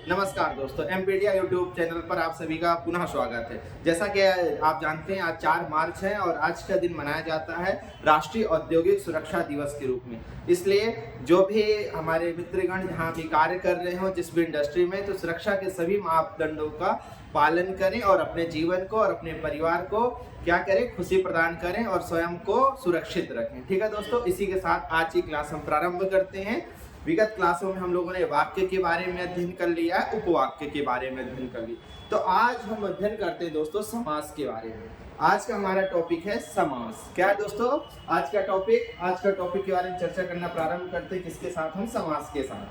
नमस्कार दोस्तों, एमपीडिया YouTube channel पर आप सभी का पुनः स्वागत है। जैसा कि आप जानते हैं आज 4 मार्च है और आज का दिन मनाया जाता है राष्ट्रीय औद्योगिक सुरक्षा दिवस के रूप में। इसलिए जो भी हमारे मित्रगण जहाँ भी कार्य कर रहे हो जिस भी इंडस्ट्री में, तो सुरक्षा के सभी मापदंडों का पालन करें और अपने जीवन को और अपने परिवार को क्या करें, खुशी प्रदान करें और स्वयं को सुरक्षित रखें। ठीक है दोस्तों, इसी के साथ आज की क्लास हम प्रारंभ करते हैं। विगत क्लासों में हम लोगों ने वाक्य के बारे में अध्ययन कर लिया है, उपवाक्य के बारे में अध्ययन कर लिया। तो आज हम अध्ययन करते हैं दोस्तों समास के बारे में। आज का हमारा टॉपिक है समास। क्या है दोस्तों आज का टॉपिक के बारे में चर्चा करना प्रारंभ करते हैं। किसके साथ? हम समास के साथ।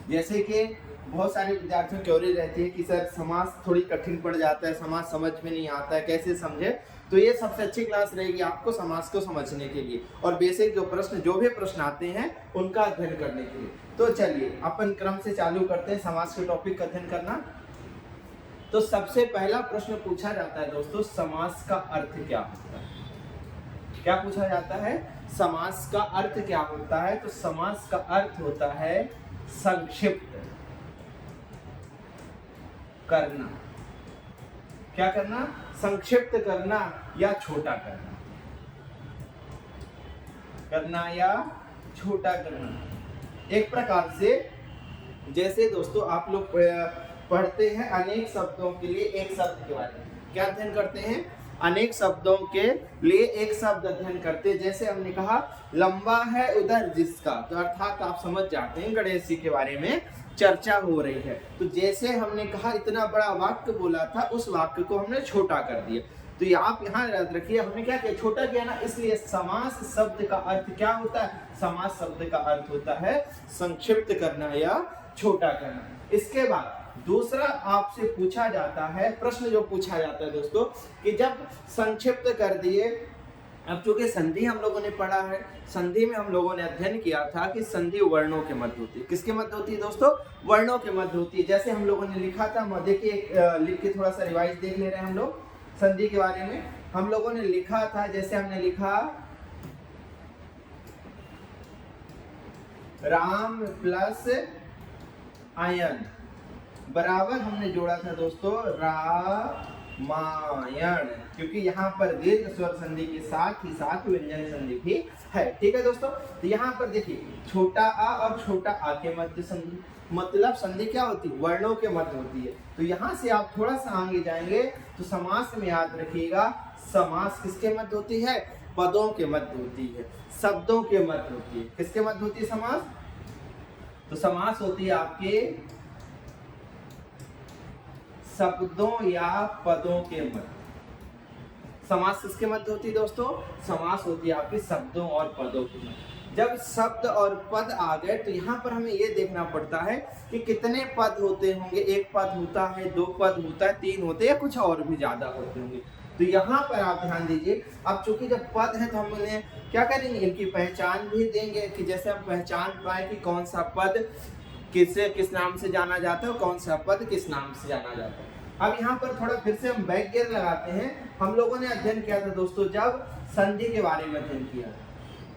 जैसे कि बहुत सारे विद्यार्थियों की क्वेरी रहती है कि सर समास थोड़ी कठिन पड़ जाता है, समास समझ में नहीं आता है, कैसे समझे। तो ये सबसे अच्छी क्लास रहेगी आपको समास को समझने के लिए और बेसिक जो भी प्रश्न आते हैं उनका अध्ययन करने के लिए। तो चलिए अपन क्रम से चालू करते हैं समास के टॉपिक का अध्ययन करना। तो सबसे पहला प्रश्न पूछा जाता है दोस्तों, समास का अर्थ क्या होता है? क्या पूछा जाता है? समास का अर्थ क्या होता है? तो समास का अर्थ होता है संक्षिप्त करना। क्या करना? संक्षिप्त करना या छोटा करना या छोटा करना। एक प्रकार से जैसे दोस्तों आप लोग पढ़ते हैं अनेक शब्दों के लिए एक शब्द के बारे में, क्या अध्ययन करते हैं? अनेक शब्दों के लिए एक शब्द अध्ययन करते हैं। जैसे हमने कहा लंबा है उधर जिसका, तो अर्थात आप समझ जाते हैं गणेश जी के बारे में चर्चा हो रही है। तो जैसे हमने कहा इतना बड़ा वाक्य बोला था, उस वाक्य को हमने छोटा कर दिया। तो ये आप यहाँ याद रखिए, हमने क्या किया? छोटा किया ना। इसलिए समास शब्द का अर्थ क्या होता है? समास शब्द का अर्थ होता है संक्षिप्त करना या छोटा करना। इसके बाद दूसरा आपसे पूछा जाता है प्रश्न, जो पूछा जाता है दोस्तों कि जब संक्षिप्त कर दिए, अब चूंकि संधि हम लोगों ने पढ़ा है, संधि में हम लोगों ने अध्ययन किया था कि संधि वर्णों के मध्य होती है। किसके मध्य होती है दोस्तों? वर्णों के मध्य होती है। जैसे हम लोगों ने लिखा था, देखिए लिख के थोड़ा सा रिवाइज देख ले रहे हैं हम लोग संधि के बारे में। हम लोगों ने लिखा था, जैसे हमने लिखा राम प्लस आयन बराबर हमने जोड़ा था दोस्तों रामायण, क्योंकि यहाँ पर दीर्घ स्वर संधि के साथ ही साथ व्यंजन संधि भी है। ठीक है दोस्तों, तो यहाँ पर देखिए छोटा आ और छोटा आ के मध्य संधि, मतलब संधि क्या होती है? वर्णों के मध्य होती है। तो यहाँ से आप थोड़ा सा आगे जाएंगे तो समास में याद रखिएगा, समास किसके मध्य होती है? पदों के मध्य होती है, शब्दों के मध्य होती है। किसके मध्य होती है समास? तो समास होती है आपके शब्दों या पदों के मध्य। समास किसके मध्य होती है दोस्तों? समास होती है आपके शब्दों और पदों के मध्य। जब शब्द और पद आ गए तो यहाँ पर हमें ये देखना पड़ता है कि कितने पद होते होंगे। एक पद होता है, दो पद होता है, तीन होते हैं या कुछ और भी ज्यादा होते होंगे। तो यहाँ पर आप ध्यान दीजिए। अब चूंकि जब पद है तो हम उन्हें क्या करेंगे? इनकी पहचान भी देंगे कि जैसे हम पहचान पाए कि कौन सा पद किस नाम से जाना जाता है और कौन सा पद किस नाम से जाना जाता है। अब यहाँ पर थोड़ा फिर से हम बैक गियर लगाते हैं। हम लोगों ने अध्ययन किया था दोस्तों जब संधि के बारे में अध्ययन किया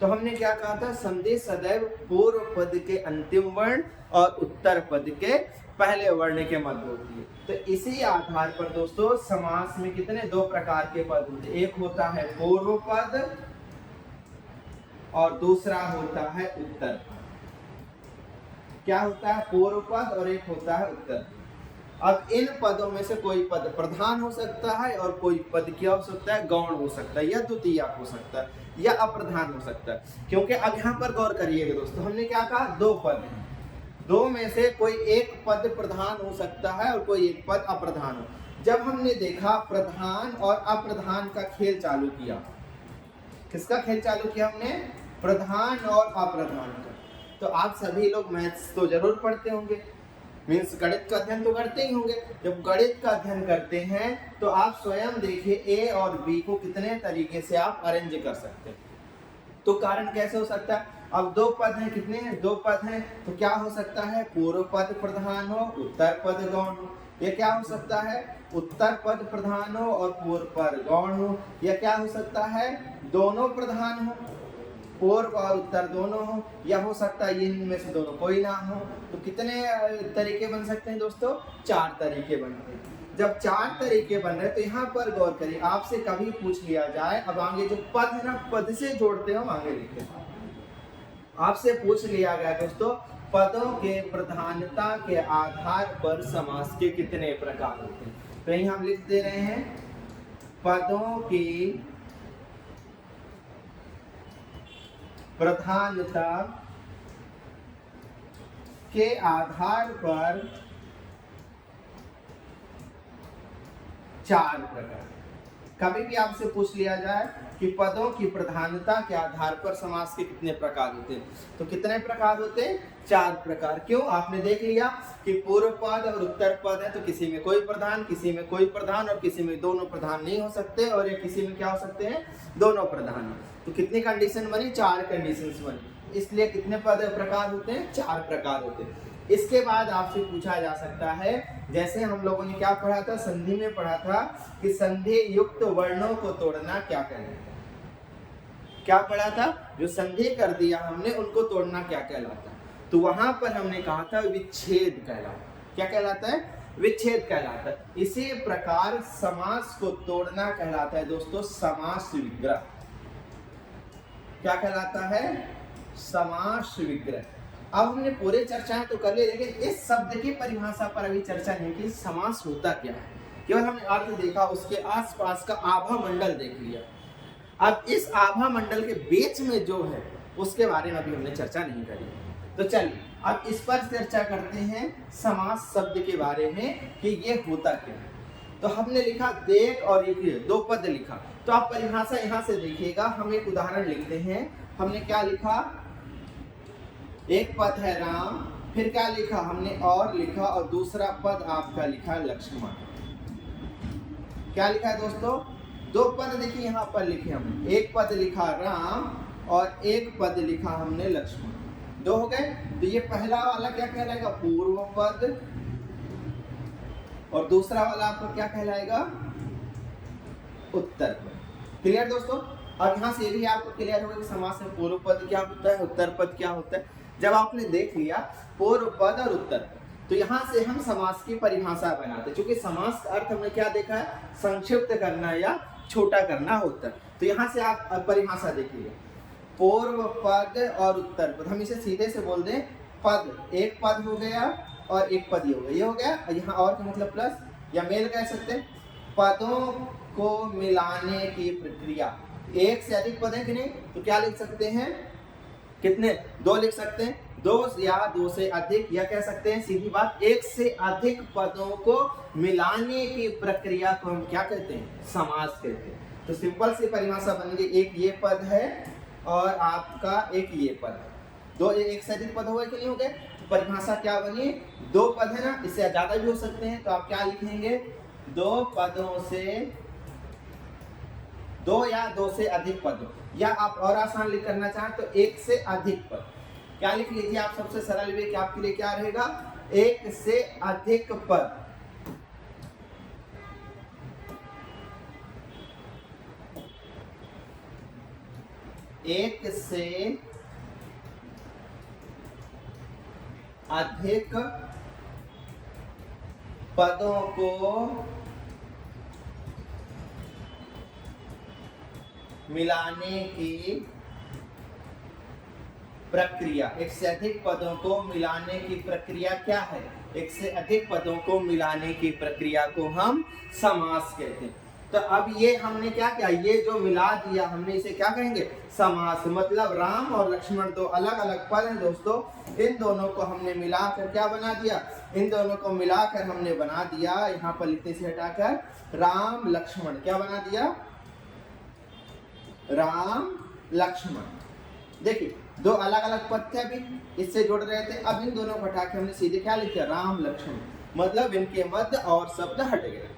तो हमने क्या कहा था? संधि सदैव पूर्व पद के अंतिम वर्ण और उत्तर पद के पहले वर्ण के मध्य होती है। तो इसी आधार पर दोस्तों समास में कितने? दो प्रकार के पद होते हैं। एक होता है पूर्व पद और दूसरा होता है उत्तर पद। क्या होता है? पूर्व पद और एक होता है उत्तर पद। अब इन पदों में से कोई पद प्रधान हो सकता है और कोई पद क्या हो सकता है? गौण हो सकता है या द्वितीयक हो सकता है या अप्रधान हो सकता है। क्योंकि अब यहाँ पर गौर करिएगा दोस्तों, हमने क्या कहा? दो पद हैं, दो में से कोई एक पद प्रधान हो सकता है और कोई एक पद अप्रधान हो। जब हमने देखा प्रधान और अप्रधान का खेल चालू किया, किसका खेल चालू किया हमने? प्रधान और अप्रधान का। तो आप सभी लोग मैथ्स तो जरूर पढ़ते होंगे, मीन्स गणित का अध्ययन तो करते ही होंगे। जब गणित का अध्ययन करते हैं तो आप स्वयं देखिए ए और बी को कितने तरीके से आप अरेंज कर सकते हैं। तो कारण कैसे हो सकता है? अब दो पद हैं, कितने हैं? दो पद हैं, तो क्या हो सकता है? पूर्व पद प्रधान हो, उत्तर पद गौण हो। ये क्या हो सकता है? उत्तर पद प्रधान हो और पूर्व पद गौण हो। या क्या हो सकता है? दोनों प्रधान हो, पूर्व और उत्तर दोनों हो, या हो सकता है ये इनमें से दोनों कोई ना हो। तो कितने तरीके बन सकते हैं दोस्तों? 4 तरीके बनते हैं। जब 4 तरीके बन रहे तो यहाँ पर गौर करिए, आपसे कभी पूछ लिया जाए, अब आगे जो पद है ना, पद से जोड़ते हो आगे लिखते, आपसे पूछ लिया गया दोस्तों पदों के प्रधानता के आधार पर समास के कितने प्रकार होते हैं, तो यही हम लिख दे रहे हैं पदों की प्रधानता के आधार पर 4 प्रकार। कभी भी आपसे पूछ लिया जाए कि पदों की प्रधानता के आधार पर समास के कितने प्रकार होते हैं, तो कितने प्रकार होते हैं? 4 प्रकार। क्यों? आपने देख लिया कि पूर्व पद और उत्तर पद है, तो किसी में कोई प्रधान, किसी में कोई प्रधान, और किसी में दोनों प्रधान नहीं हो सकते, और ये किसी में क्या हो सकते हैं? दोनों प्रधान। तो कितनी कंडीशन बनी? 4 कंडीशंस बनी। इसलिए कितने पद प्रकार होते हैं? 4 प्रकार होते हैं। इसके बाद आपसे पूछा जा सकता है, जैसे हम लोगों ने क्या पढ़ा था, संधि में पढ़ा था कि संधि युक्त वर्णों को तोड़ना क्या कहलाता है? क्या पढ़ा था? जो संधि कर दिया हमने उनको तोड़ना क्या कहलाता है? तो वहां पर हमने कहा था विच्छेद कहलाता। क्या कहलाता है? विच्छेद कहलाता है। इसी प्रकार समास को तोड़ना कहलाता है दोस्तों समास विग्रह। क्या कहलाता है? समास विग्रह। अब हमने पूरे चर्चाएं तो कर ली, लेकिन इस शब्द की परिभाषा पर अभी चर्चा नहीं की, समास होता क्या है। केवल हमने अर्थ देखा, उसके आसपास का आभा मंडल देख लिया। अब इस आभा मंडल के बीच में जो है उसके बारे में अभी हमने चर्चा नहीं करी। तो चलिए अब इस पर चर्चा करते हैं समास शब्द के बारे में कि ये होता क्या है। तो हमने लिखा देख और ये 2 पद लिखा, तो आप परिभाषा यहाँ से देखिएगा। हम एक उदाहरण लिखते हैं। हमने क्या लिखा? एक पद है राम, फिर क्या लिखा हमने? और लिखा, और दूसरा पद आपका लिखा लक्ष्मण। क्या लिखा है दोस्तों? 2 पद देखिए यहाँ पर लिखे हमने, एक पद लिखा राम और एक पद लिखा हमने लक्ष्मण। 2 हो गए। तो ये पहला वाला क्या कहलाएगा? पूर्व पद, और दूसरा वाला आपको क्या कहलाएगा? उत्तर पद। क्लियर दोस्तों? अब यहाँ से भी आपको क्लियर होगा कि समास में पूर्व पद क्या होता है, उत्तर पद क्या होता है। जब आपने देख लिया पूर्व पद और उत्तर पद, तो यहाँ से हम समास की परिभाषा बनाते हैं। क्योंकि समास का अर्थ हमने क्या देखा है? संक्षिप्त करना या छोटा करना होता है। तो यहाँ से आप परिभाषा देखिए, पूर्व पद और उत्तर पद। हम इसे सीधे से बोल दें पद, एक पद हो गया और एक पद ये हो गया, ये हो गया। और यहाँ और का मतलब प्लस या मेल कह सकते हैं। पदों को मिलाने की प्रक्रिया, एक से अधिक पद है कि नहीं, तो क्या लिख सकते हैं? कितने? 2 लिख सकते हैं। 2 या 2 से अधिक, या कह सकते हैं सीधी बात, एक से अधिक पदों को मिलाने की प्रक्रिया को हम क्या कहते हैं? समास कहते हैं। तो सिंपल सी परिभाषा बन गई, एक ये पद है और आपका एक ये पद है। 2 एक से अधिक पद हो गए कि नहीं हो गए? तो परिभाषा क्या बनी? 2 पद है ना, इससे ज्यादा भी हो सकते हैं। तो आप क्या लिखेंगे? 2 पदों से, 2 या 2 से अधिक पदों, या आप और आसान लिख करना चाहें तो 1 से अधिक पद। क्या लिख लीजिए आप? सबसे सरल वे कि आपके लिए क्या रहेगा? 1 से अधिक पद। एक से अधिक पदों को मिलाने की प्रक्रिया। एक से अधिक पदों को मिलाने की प्रक्रिया क्या है? एक से अधिक पदों को मिलाने की प्रक्रिया को हम समास कहते हैं। तो अब ये हमने क्या किया? ये जो मिला दिया हमने, इसे क्या कहेंगे? समास। मतलब राम और लक्ष्मण 2 अलग अलग पद हैं दोस्तों, इन दोनों को हमने मिलाकर क्या बना दिया? इन दोनों को मिलाकर हमने बना दिया, यहाँ पर लिखने से हटाकर राम लक्ष्मण। क्या बना दिया? राम लक्ष्मण। देखिए 2 अलग अलग पद थे, अभी इससे जुड़ रहे थे। अब इन दोनों को हटा के हमने सीधे क्या लिखा? राम लक्ष्मण। मतलब इनके मध्य और शब्द हट गए।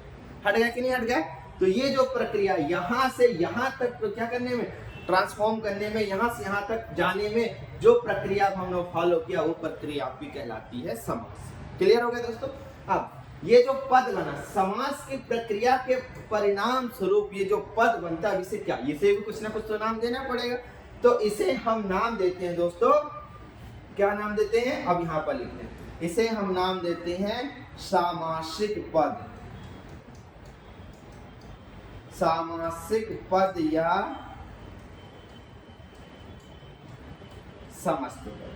हट गया कि नहीं हट गया? तो ये जो प्रक्रिया यहाँ से यहाँ तक तो क्या करने में, ट्रांसफॉर्म करने में, यहाँ से यहाँ तक जाने में जो प्रक्रिया हमने फॉलो किया, वो प्रक्रिया आपकी कहलाती है समास। क्लियर हो गया दोस्तों? अब ये जो पद बना, समास की प्रक्रिया के परिणाम स्वरूप ये जो पद बनता है, इसे क्या, इसे भी कुछ ना कुछ तो नाम देना पड़ेगा। तो तो इसे हम नाम देते हैं दोस्तों, क्या नाम देते हैं, अब यहां पर लिखते हैं, इसे हम नाम देते हैं सामासिक पद। सामासिक पद या समस्त पद।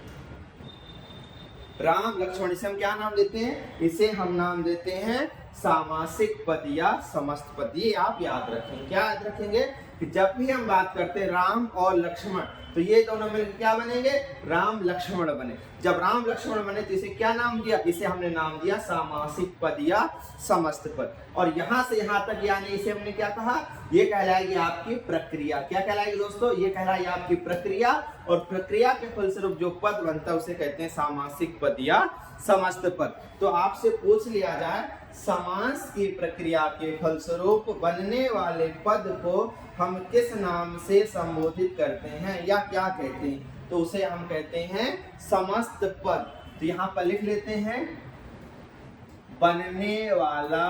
राम लक्ष्मण इसे हम क्या नाम देते हैं, इसे हम नाम देते हैं सामासिक पद या समस्त पद। ये आप याद रखेंगे, क्या याद रखेंगे कि जब भी हम बात करते हैं राम और लक्ष्मण, तो ये दोनों मिलकर क्या बनेंगे, राम लक्ष्मण बने। जब राम लक्ष्मण बने तो इसे क्या नाम दिया, इसे हमने नाम दिया सामासिक पद या समस्त पद। और यहां से यहां तक यानी इसे हमने क्या कहा, ये कहलाएगी आपकी प्रक्रिया। क्या कहलाएगी दोस्तों, ये कहलाएगी आपकी प्रक्रिया। और प्रक्रिया के फलस्वरूप जो पद बनता है उसे कहते हैं सामासिक पद या समस्त पद। तो आपसे पूछ लिया जाए समास की प्रक्रिया के फलस्वरूप बनने वाले पद को हम किस नाम से संबोधित करते हैं या क्या कहते हैं, तो उसे हम कहते हैं समस्त पद। तो यहां पर लिख लेते हैं बनने वाला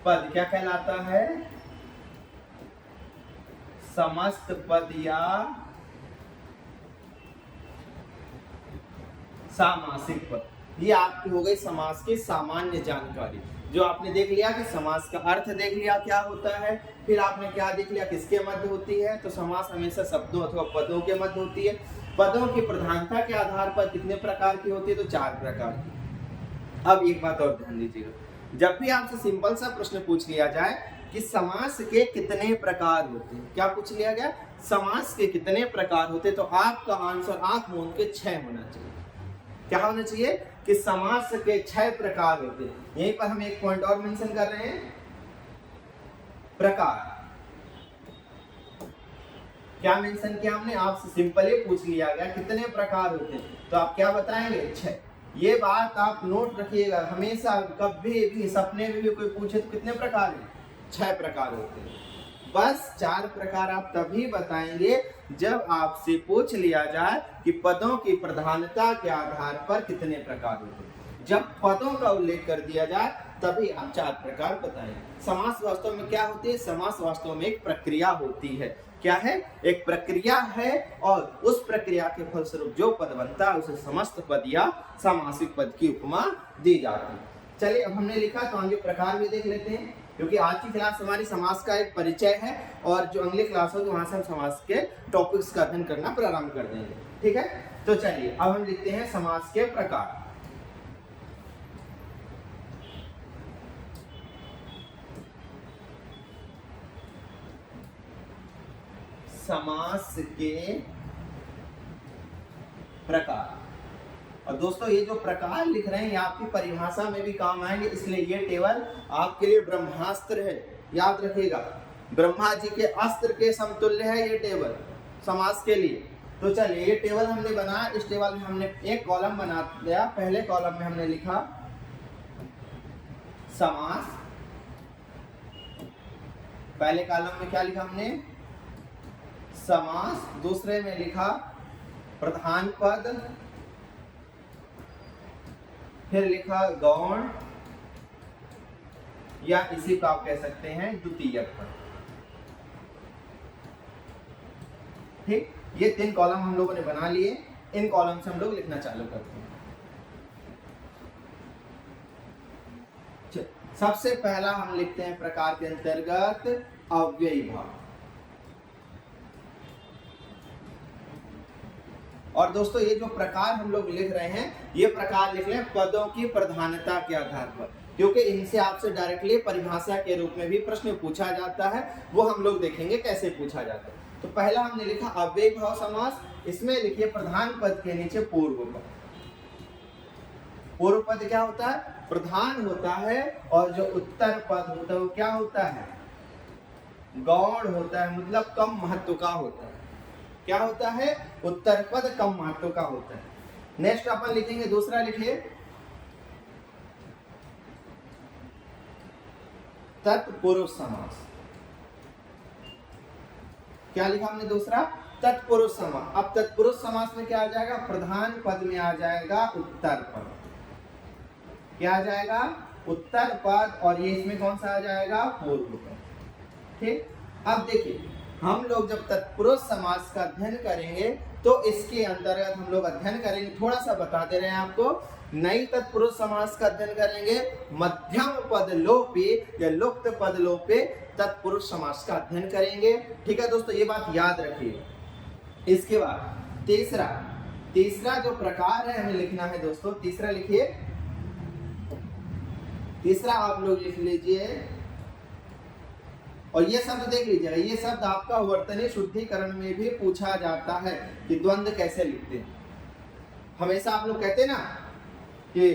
पद क्या कहलाता है, समस्त पद या सामासिक पद। ये आपकी हो गई समास की सामान्य जानकारी। जो आपने देख लिया कि समास का अर्थ देख लिया क्या होता है, फिर आपने क्या देख लिया किसके मध्य होती है, तो समास हमेशा शब्दों अथवा पदों के मध्य होती है। पदों की प्रधानता के आधार पर कितने प्रकार की होती है, तो 4 प्रकार की। अब एक बात और ध्यान दीजिएगा, जब भी आपसे सिंपल सा प्रश्न पूछ लिया जाए कि समास के कितने प्रकार होते हैं, क्या पूछ लिया गया, समास के कितने प्रकार होते हैं, तो आपका आंसर आंख मूंद के 6 होना चाहिए। क्या होना चाहिए कि समास के 6 प्रकार होते हैं। यहीं पर हम एक पॉइंट और मेंशन कर रहे हैं, प्रकार। क्या मेंशन किया हमने, आपसे सिंपल ही पूछ लिया गया कितने प्रकार होते हैं, तो आप क्या बताएंगे, 6। ये बात आप नोट रखिएगा, हमेशा कभी भी सपने में भी कोई पूछे तो कितने प्रकार हैं, 6 प्रकार होते हैं। बस 4 प्रकार आप तभी बताएंगे जब आपसे पूछ लिया जाए कि पदों की प्रधानता के आधार पर कितने प्रकार होते हैं। जब पदों का उल्लेख कर दिया जाए तभी आप 4 प्रकार बताएंगे। समास वास्तव में क्या होती है, समास वास्तव में एक प्रक्रिया होती है। क्या है, एक प्रक्रिया है, और उस प्रक्रिया के फलस्वरूप जो पद बनता है उसे समस्त पद या सामासिक पद की उपमा दी जाती है। चलिए अब हमने लिखा, तो आगे प्रकार भी देख लेते हैं, क्योंकि आज की क्लास हमारी समास का एक परिचय है, और जो अगली क्लास होगी वहां से हम समास के टॉपिक्स का अध्ययन करना प्रारंभ कर देंगे। ठीक है, तो चलिए अब हम लिखते हैं समास के प्रकार। समास के प्रकार। और दोस्तों ये जो प्रकार लिख रहे हैं ये आपकी परिभाषा में भी काम आएंगे, इसलिए ये टेबल आपके लिए ब्रह्मास्त्र है, याद रखिएगा। ब्रह्मा जी के अस्त्र के समतुल्य है ये टेबल समास के लिए। तो चलिए ये टेबल हमने बनाया, इस टेबल में हमने एक कॉलम बना दिया। पहले कॉलम में हमने लिखा समास, पहले कॉलम में क्या लिखा हमने, समास। दूसरे में लिखा प्रधान पद, फिर लिखा गौण, या इसी को आप कह सकते हैं द्वितीयक पद। ठीक, ये 3 कॉलम हम लोगों ने बना लिए। इन कॉलम से हम लोग लिखना चालू करते हैं। सबसे पहला हम लिखते हैं प्रकार के अंतर्गत अव्ययी भाव। और दोस्तों ये जो प्रकार हम लोग लिख रहे हैं, ये प्रकार लिख रहे हैं पदों की प्रधानता के आधार पर, क्योंकि इनसे आपसे डायरेक्टली परिभाषा के रूप में भी प्रश्न पूछा जाता है, वो हम लोग देखेंगे कैसे पूछा जाता है। तो पहला हमने लिखा अव्ययी भाव समास, इसमें लिखिए प्रधान पद के नीचे पूर्व पद। पूर्व पद क्या होता है, प्रधान होता है, और जो उत्तर पद होता है वो क्या होता है, गौण होता है, मतलब कम महत्व का होता है। क्या होता है, उत्तर पद कम महत्व का होता है। नेक्स्ट अपन लिखेंगे, दूसरा लिखिए तत्पुरुष समास। क्या लिखा हमने दूसरा, तत्पुरुष समास। अब तत्पुरुष समास में क्या आ जाएगा, प्रधान पद में आ जाएगा उत्तर पद। क्या आ जाएगा, उत्तर पद, और ये इसमें कौन सा आ जाएगा, पूर्व पद। ठीक, अब देखिए, हम लोग जब तत्पुरुष समास का अध्ययन करेंगे तो इसके अंतर्गत हम लोग अध्ययन करेंगे, थोड़ा सा बता दे रहे हैं आपको, नई तत्पुरुष समास का अध्ययन करेंगे, मध्यम पद लोपे या लुप्त पद लोपे तत्पुरुष समास का अध्ययन करेंगे। ठीक है दोस्तों, ये बात याद रखिए। इसके बाद तीसरा जो प्रकार है हमें लिखना है दोस्तों, तीसरा लिखिए, तीसरा आप लोग लिख लीजिए, और ये शब्द देख लीजिएगा, ये शब्द आपका वर्तनी शुद्धिकरण में भी पूछा जाता है कि द्वंद्व कैसे लिखते हैं। हमेशा आप लोग कहते हैं ना कि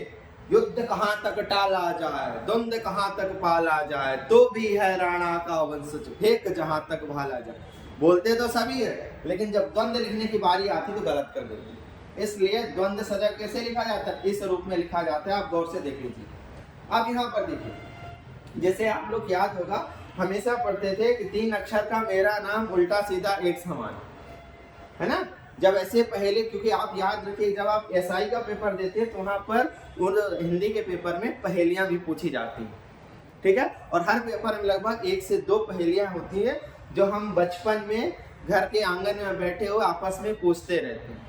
युद्ध कहां तक टाला जाए, द्वंद्व कहां तक पाला जाए, तो भी है राणा का वंशज, फेंक जहां तक भाला जाए। बोलते तो सभी है, लेकिन जब द्वंद्व लिखने की बारी आती तो गलत कर देते। इसलिए द्वंद्व सजग कैसे लिखा जाता है, इस रूप में लिखा जाता है। आप गौर से देख लीजिए। अब यहाँ पर देखिए, जैसे आप लोग याद होगा, हमेशा पढ़ते थे कि 3 अक्षर का मेरा नाम उल्टा सीधा एक समान, है ना। जब ऐसे पहले, क्योंकि आप याद रखिए, जब आप एसआई का पेपर देते हैं तो वहां पर हिंदी के पेपर में पहेलियां भी पूछी जाती हैं। ठीक है, और हर पेपर में लगभग 1 से 2 पहेलियां होती हैं जो हम बचपन में घर के आंगन में बैठे हुए आपस में पूछते रहते हैं,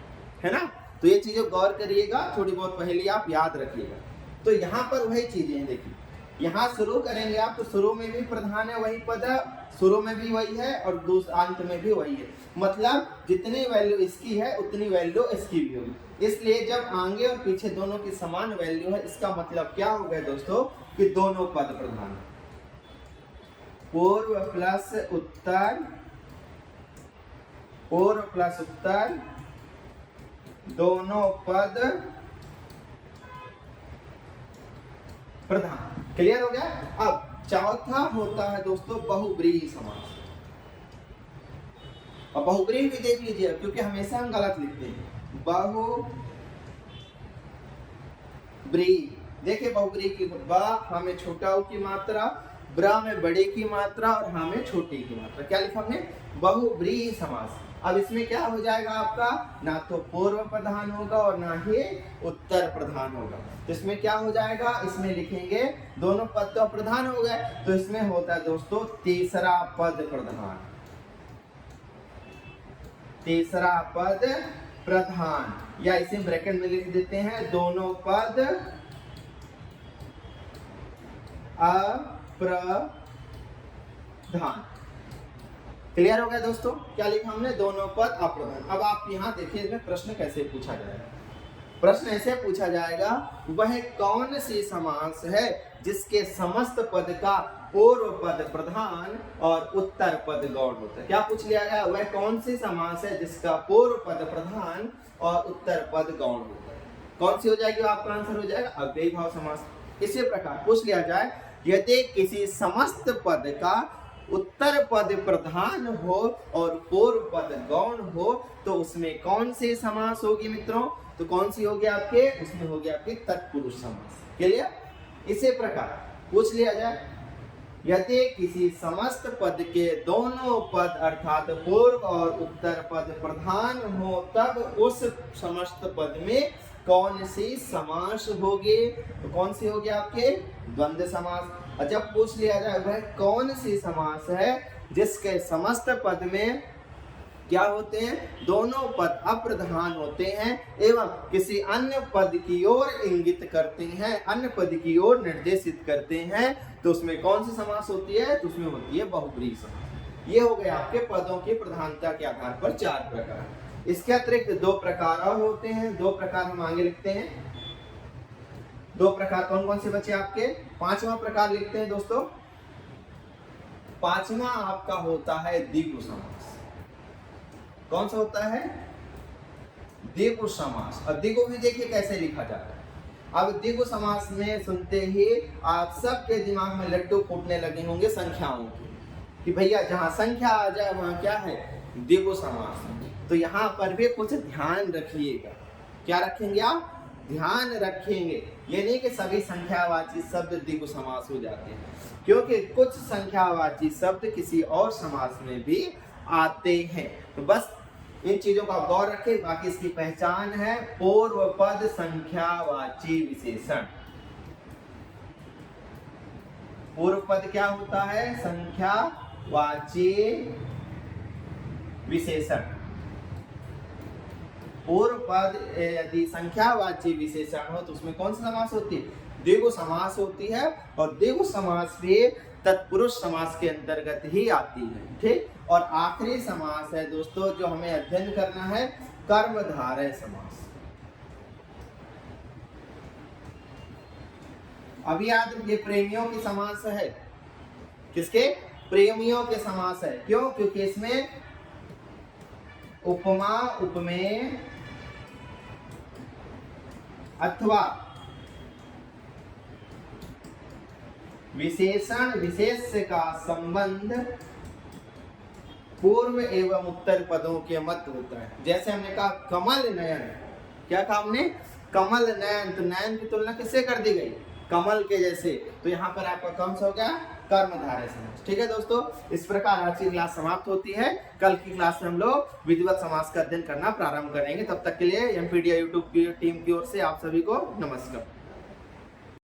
है ना। तो ये चीजें गौर करिएगा, थोड़ी बहुत पहेली आप याद रखिएगा। तो यहाँ पर वही चीजें हैं, देखिए यहाँ शुरू करेंगे आप, तो शुरू में भी प्रधान है वही पद, शुरू में भी वही है और अंत में भी वही है। मतलब जितनी वैल्यू इसकी है उतनी वैल्यू इसकी भी होगी। इसलिए जब आगे और पीछे दोनों की समान वैल्यू है, इसका मतलब क्या हो गया दोस्तों कि दोनों पद प्रधान, पूर्व प्लस उत्तर, पूर्व प्लस उत्तर दोनों पद प्रधान। क्लियर हो गया। अब चौथा होता है दोस्तों बहुब्रीहि समास। और बहुब्रीहि भी देख लीजिए, क्योंकि हमेशा हम गलत लिखते हैं। बहुब्रीहि, देखिए बहुब्रीहि की बा हमें छोटा की मात्रा, ब्रा में बड़े की मात्रा और हा में छोटे की मात्रा, क्या लिखा हमने, बहुब्रीहि समास। अब इसमें क्या हो जाएगा आपका, ना तो पूर्व प्रधान होगा और ना ही उत्तर प्रधान होगा। तो इसमें क्या हो जाएगा, इसमें लिखेंगे दोनों पद तो प्रधान हो गए, तो इसमें होता है दोस्तों तीसरा पद प्रधान, तीसरा पद प्रधान, या इसे ब्रैकेट में लिख देते हैं दोनों पद अप्रधान। क्लियर हो गया दोस्तों, क्या लिखा हमने, दोनों पद अप्रधान। अब आप यहाँ देखिए इसमें प्रश्न कैसे पूछा जाएगा। प्रश्न ऐसे पूछा जाएगा, वह कौन सी समास है जिसके समस्त पद का पूर्व पद प्रधान और उत्तर पद गौण होता है। क्या पूछ लिया गया, वह कौन सी समास है जिसका पूर्व पद प्रधान और उत्तर पद गौण होता है। कौन सी हो जाएगी, आपका आंसर हो जाएगा अव्ययी भाव समास। इसी प्रकार पूछ लिया जाए, यदि किसी समस्त पद का उत्तर पद प्रधान हो और पूर्व पद गौण हो तो उसमें कौन सी समास होगी मित्रों, तो कौन सी होगी आपके, उसमें होगी आपकी तत्पुरुष समास। क्लियर। इसी प्रकार पूछ लिया जाए, यदि किसी समस्त पद के दोनों पद अर्थात पूर्व और उत्तर पद प्रधान हो तब उस समस्त पद में कौन सी समास होगी, तो कौन सी होगी आपके, द्वंद्व समास। और जब पूछ लिया जाए वह कौन सी समास है जिसके समस्त पद में क्या होते हैं, दोनों पद अप्रधान होते हैं एवं किसी अन्य पद की ओर इंगित करते हैं, अन्य पद की ओर निर्देशित करते हैं, तो उसमें कौन सी समास होती है, तो उसमें होती है बहुब्रीहि समास। ये हो गए आपके पदों की प्रधानता के आधार पर 4 प्रकार। इसके अतिरिक्त 2 प्रकार और होते हैं, 2 प्रकार हम आगे लिखते हैं। 2 प्रकार कौन कौन से बचे आपके, 5वां प्रकार लिखते हैं दोस्तों। 5वां आपका होता है द्विगु समास। कौन सा होता है, द्विगु समास। और द्विगु भी देखिए कैसे लिखा जाता है। अब द्विगु समास में सुनते ही आप सबके दिमाग में लड्डू फूटने लगे होंगे संख्याओं की, कि भैया जहां संख्या आ जाए वहां क्या है, द्विगु समास। तो यहाँ पर भी कुछ ध्यान रखिएगा। क्या रखेंगे आप, ध्यान रखेंगे। ये नहीं कि सभी संख्यावाची शब्द द्विगु समास हो जाते हैं, क्योंकि कुछ संख्यावाची शब्द किसी और समास में भी आते हैं। तो बस इन चीजों का गौर रखें। बाकी इसकी पहचान है पूर्व पद संख्यावाची विशेषण। पूर्व पद क्या होता है, संख्यावाची वाची विशेषण। पूर्व पद यदि संख्यावाची विशेषण हो तो उसमें कौन सा समास होती है? द्विगु समास होती है, और द्विगु समास भी तत्पुरुष समास के अंतर्गत ही आती है। ठीक, और आखिरी समास है दोस्तों जो हमें अध्ययन करना है, कर्मधारय समास। अभी याद ये प्रेमियों की समास है, किसके? प्रेमियों के समास है। क्यों? क्योंकि इसमें उपमा उपमेय अथवा विशेषण विशेष का संबंध पूर्व एवं उत्तर पदों के मध्य होता है। जैसे हमने कहा कमल नयन, क्या कहा हमने? कमल नयन, तो नयन की तुलना किससे कर दी गई? कमल के जैसे। तो यहाँ पर आपका कौन सा हो गया? कर्मधारय समास। ठीक है दोस्तों, इस प्रकार आज की क्लास समाप्त होती है। कल की क्लास में हम लोग विधिवत समास का अध्ययन करना प्रारंभ करेंगे। तब तक के लिए एमपीडीआई यूट्यूब की टीम की ओर से आप सभी को नमस्कार।